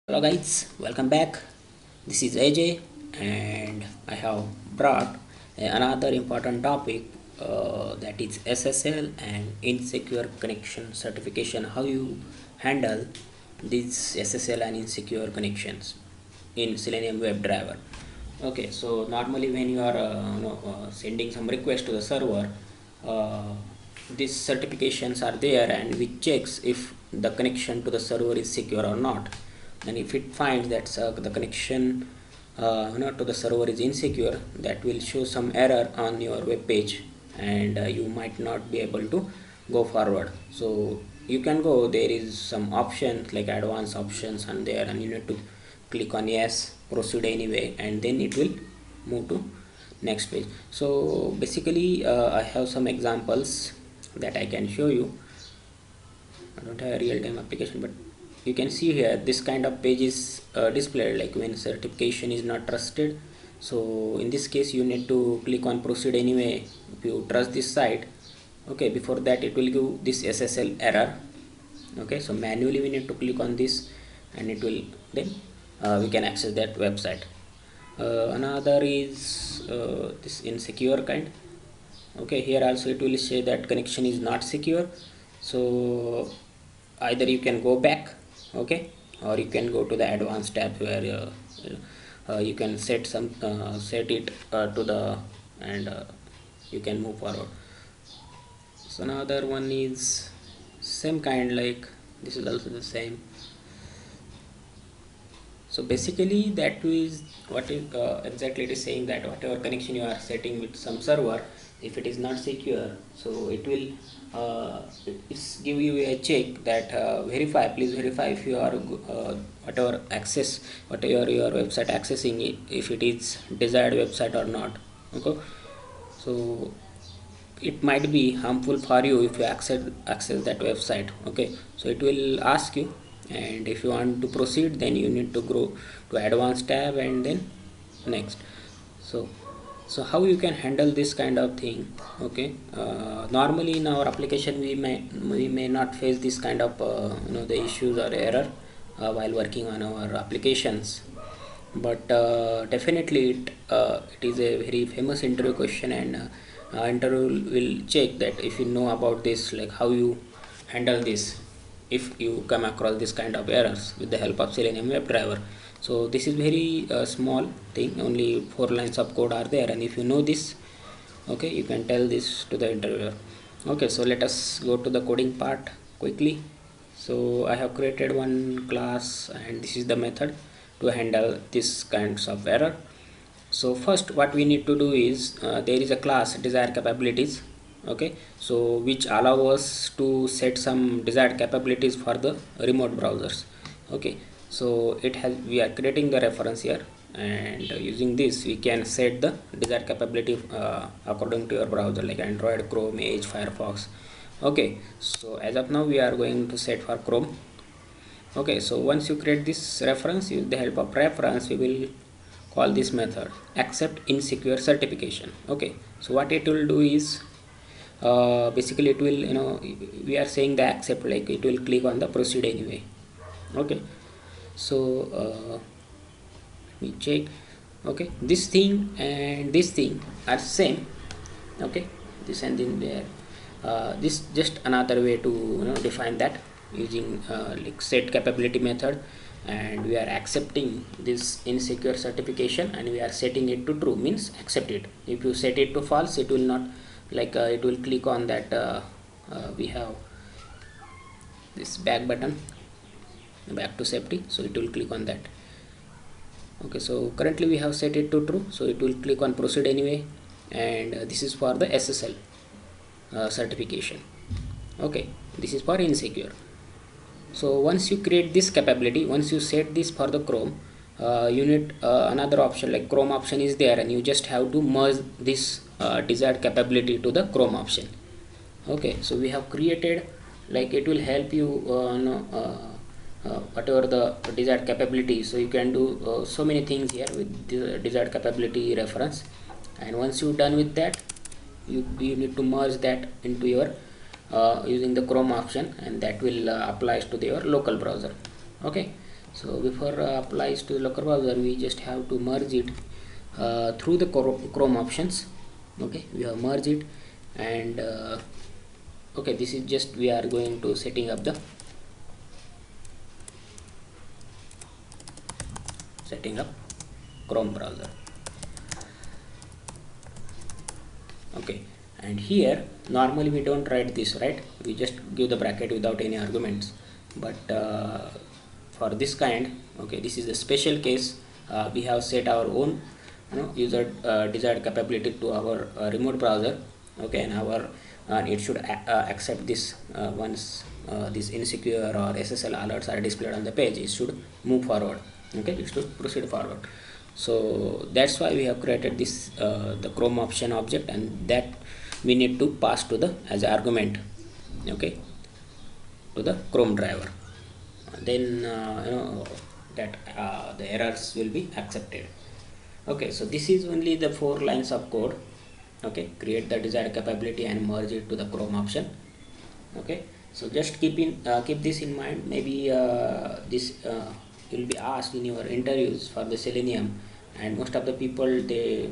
Hello guys, welcome back. This is AJ and I have brought another important topic that is SSL and insecure connection certification. How you handle these SSL and insecure connections in Selenium WebDriver. Okay, so normally when you are sending some request to the server, uh, these certifications are there and which checks if the connection to the server is secure or not. And if it finds that the connection to the server is insecure, that will show some error on your web page, and you might not be able to go forward. So you can go, there is some options like advanced options and there, and you need to click on yes, proceed anyway, and then it will move to next page. So basically I have some examples that I can show you. I don't have a real-time application, but you can see here this kind of page is displayed like when certification is not trusted. So in this case you need to click on proceed anyway if you trust this site. Okay, before that it will give this SSL error. Okay, so manually we need to click on this and it will then we can access that website. Another is this insecure kind. Okay, here also it will say that connection is not secure. So either you can go back, okay, or you can go to the advanced tab where you can set it to the, and you can move forward. So another one is same kind, like this is also the same. So basically that is what is exactly it is saying, that whatever connection you are setting with some server, if it is not secure, so it will it's give you a check that please verify if you are whatever access, whatever your website accessing it, if it is desired website or not. Okay, so it might be harmful for you if you access that website. Okay, so it will ask you, and if you want to proceed, then you need to go to advanced tab and then next. So how you can handle this kind of thing? Okay, normally in our application we may not face this kind of the issues or error while working on our applications, but definitely it is a very famous interview question, and interview will check that if you know about this, like how you handle this if you come across this kind of errors with the help of Selenium WebDriver. So this is very small thing, only 4 lines of code are there, and if you know this, okay, you can tell this to the interviewer. Okay, so let us go to the coding part quickly. So I have created one class, and this is the method to handle this kinds of error. So first what we need to do is there is a class desired capabilities. Okay, so which allow us to set some desired capabilities for the remote browsers. Okay, so we are creating the reference here, and using this we can set the desired capability according to your browser, like Android, Chrome, Edge, Firefox. Okay, so as of now we are going to set for Chrome. Okay, so once you create this reference, with the help of reference we will call this method accept insecure certification. Okay, so what it will do is basically it will, we are saying the accept, like it will click on the proceed anyway. Okay, so let me check. Okay, this thing and this thing are same. Okay, this and then there, this just another way to define that using like set capability method, and we are accepting this insecure certification and we are setting it to true, means accept it. If you set it to false, it will not, like it will click on that we have this back button, back to safety, so it will click on that. Okay, so currently we have set it to true, so it will click on proceed anyway, and this is for the SSL certification. Okay, this is for insecure. So once you create this capability, once you set this for the Chrome, you need another option, like Chrome option is there, and you just have to merge this desired capability to the Chrome option. Okay, so we have created, like it will help you whatever the desired capability, so you can do so many things here with the desired capability reference, and once you're done with that, you need to merge that into your using the Chrome option, and that will applies to your local browser. Okay, So before applies to the local browser, we just have to merge it through the Chrome options. Okay, we have merged it, and okay, this is just we are going to setting up the setting up Chrome browser. Okay, and here normally we don't write this, right? We just give the bracket without any arguments, but for this kind, okay, this is a special case. We have set our own user desired capability to our remote browser. Okay, and our it should accept this once this insecure or SSL alerts are displayed on the page, it should move forward. Okay, it should proceed forward. So that's why we have created this the Chrome option object, and that we need to pass to the as argument, okay, to the Chrome driver. Then that the errors will be accepted. Okay, so this is only the 4 lines of code. Okay, create the desired capability and merge it to the Chrome option. Okay, so just keep this in mind. Maybe this will be asked in your interviews for the Selenium, and most of the people, they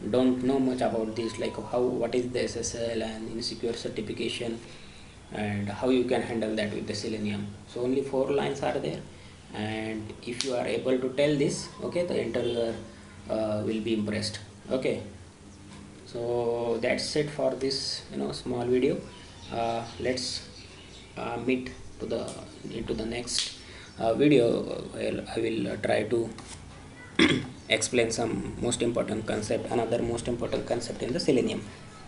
don't know much about this, like what is the SSL and insecure certification, and how you can handle that with the Selenium. So only 4 lines are there, and if you are able to tell this, okay, the interviewer will be impressed. Okay, so that's it for this small video. Let's meet to the into the next video where I will try to explain some most important concept, another most important concept in the Selenium.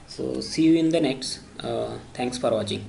So see you in the next. Thanks for watching.